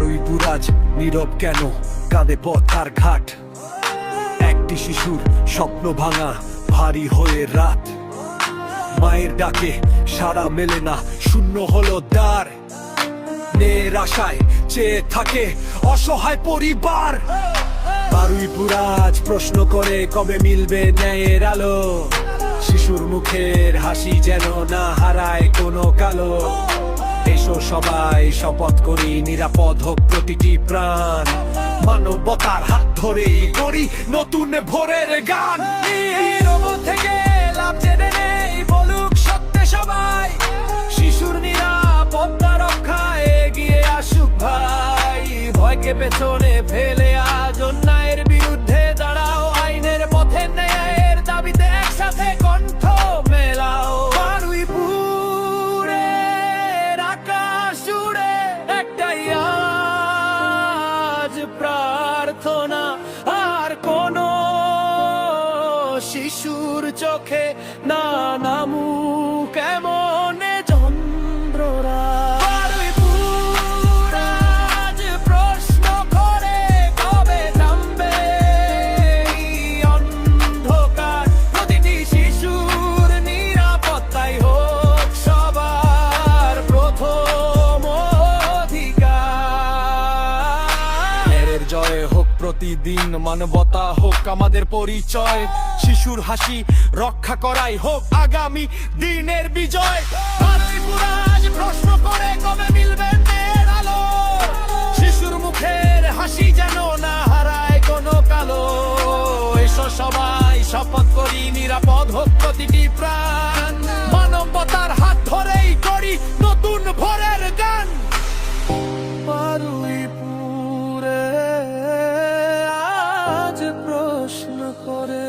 বারুইপুর আজ নীরব কেন, কাঁদে পথ আর ঘাট। একটি শিশুর স্বপ্ন ভাঙা, ভারী হয়ে রাত। মায়ের ডাকে সাড়া মেলে না, শূন্য হলো দ্বার। ন্যায়ের আশায় চেয়ে থাকে অসহায় পরিবার। বারুইপুর আজ প্রশ্ন করে কবে মিলবে ন্যায়ের আলো। শিশুর মুখের হাসি যেন না হারায় কোনো কালো। এসো সবাই শপথ করি, নিরাপদ হোক প্রতিটি প্রাণ। মানবতার হাত ধরেই করি নতুন ভোরের গান। নীরব থেকে লাভ জেনে নেই, বলুক সত্যে সবাই। শিশুর নিরাপত্তা রক্ষায় এগিয়ে আসুক ভাই। ভয়কে পেছনে ফেলে আজ অন্যায়ের বিরুদ্ধে দাঁড়াও। আইনের পথে ন্যায়ের দাবিতে একসাথে কণ্ঠ মেলাও। বারুইপুরের আকাশ জুড়ে একটাই আজ প্রার্থনা, আর কোনো শিশুর চোখে না নামুক এমন যন্ত্ররা। বারুইপুর আজ প্রশ্ন করে কবে থামবে এই অন্ধকার। প্রতিটি শিশুর নিরাপত্তাই হোক সবার প্রথম অধিকার। এর জয় হোক প্রতিদিন, মানবতা হোক আমাদের পরিচয়। শিশুর হাসি রক্ষা করাই হোক আগামী দিনের বিজয়। বারুইপুর আজ প্রশ্ন করে কবে মিলবে ন্যায়ের আলো। শিশুর মুখের হাসি যেন না হারায় কোনো কালো। এসো সবাই শপথ করি, নিরাপদ হোক প্রতিটি প্রাণ। মানবতার হাত ধরেই করি নতুন ভোরের গান। বারুইপুরে আজ প্রশ্ন করে